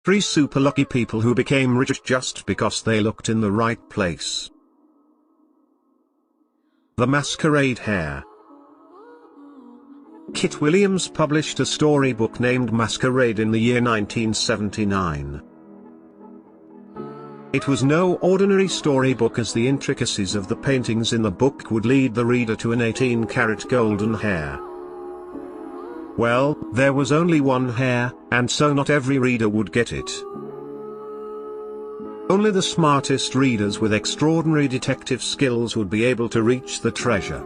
3 super lucky people who became rich just because they looked in the right place. The Masquerade Hare. Kit Williams published a storybook named Masquerade in the year 1979. It was no ordinary storybook, as the intricacies of the paintings in the book would lead the reader to an 18-karat golden hare. Well, there was only one hare, and so not every reader would get it. Only the smartest readers with extraordinary detective skills would be able to reach the treasure.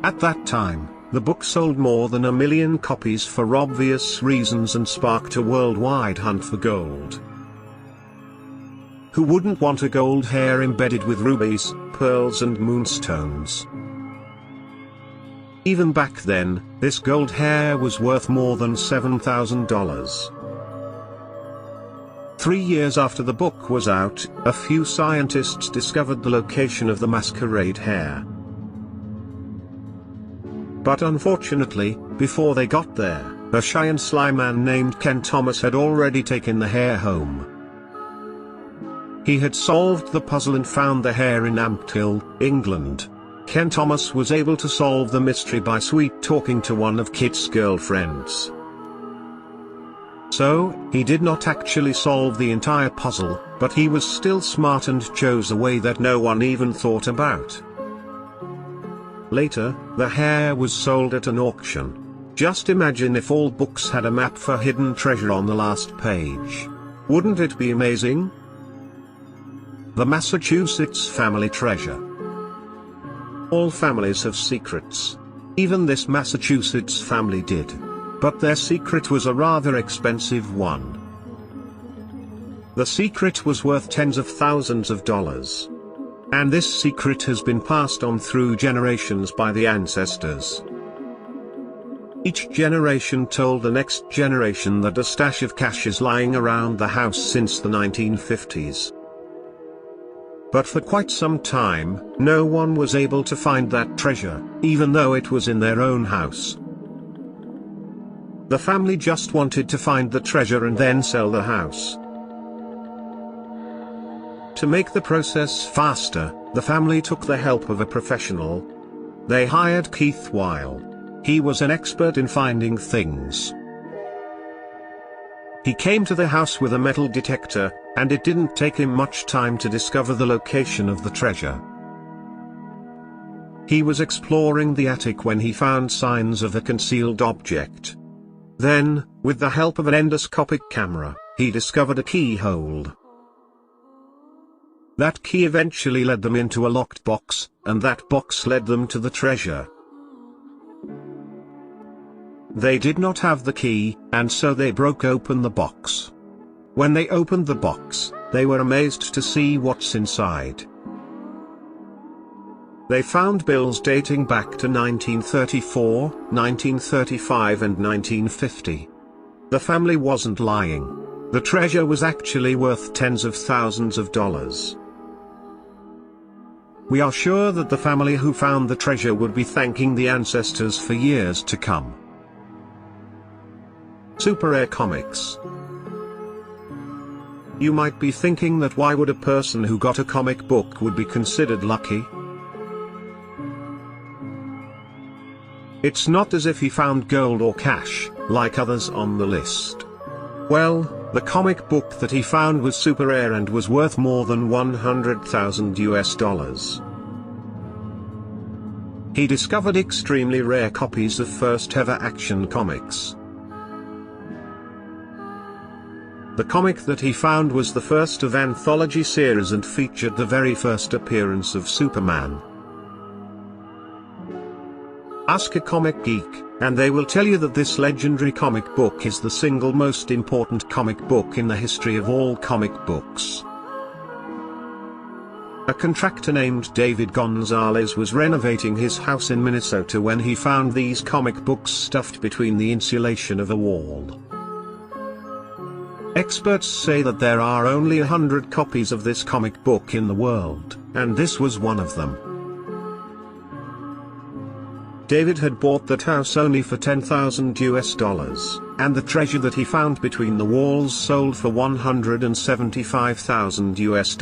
At that time, the book sold more than 1 million copies for obvious reasons and sparked a worldwide hunt for gold. Who wouldn't want a gold hare embedded with rubies, pearls and moonstones? Even back then, this gold hare was worth more than $7,000. 3 years after the book was out, a few scientists discovered the location of the Masquerade Hare. But unfortunately, before they got there, a shy and sly man named Ken Thomas had already taken the hare home. He had solved the puzzle and found the hare in Ampthill, England. Ken Thomas was able to solve the mystery by sweet-talking to one of Kit's girlfriends. So, he did not actually solve the entire puzzle, but he was still smart and chose a way that no one even thought about. Later, the hare was sold at an auction. Just imagine if all books had a map for hidden treasure on the last page. Wouldn't it be amazing? The Massachusetts family treasure. All families have secrets. Even this Massachusetts family did. But their secret was a rather expensive one. The secret was worth tens of thousands of dollars. And this secret has been passed on through generations by the ancestors. Each generation told the next generation that a stash of cash is lying around the house since the 1950s. But for quite some time, no one was able to find that treasure, even though it was in their own house. The family just wanted to find the treasure and then sell the house. To make the process faster, the family took the help of a professional. They hired Keith Weil. He was an expert in finding things. He came to the house with a metal detector, and it didn't take him much time to discover the location of the treasure. He was exploring the attic when he found signs of a concealed object. Then, with the help of an endoscopic camera, he discovered a keyhole. That key eventually led them into a locked box, and that box led them to the treasure. They did not have the key, and so they broke open the box. When they opened the box, they were amazed to see what's inside. They found bills dating back to 1934, 1935 and 1950. The family wasn't lying. The treasure was actually worth tens of thousands of dollars. We are sure that the family who found the treasure would be thanking the ancestors for years to come. Super Rare Comics. You might be thinking that why would a person who got a comic book would be considered lucky? It's not as if he found gold or cash, like others on the list. Well, the comic book that he found was super rare and was worth more than $100,000. He discovered extremely rare copies of first-ever Action Comics. The comic that he found was the first of anthology series and featured the very first appearance of Superman. Ask a comic geek, and they will tell you that this legendary comic book is the single most important comic book in the history of all comic books. A contractor named David Gonzalez was renovating his house in Minnesota when he found these comic books stuffed between the insulation of a wall. Experts say that there are only 100 copies of this comic book in the world, and this was one of them. David had bought that house only for $10,000 US, And the treasure that he found between the walls sold for $175,000 US.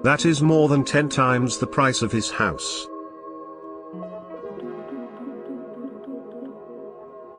That is more than 10 times the price of his house.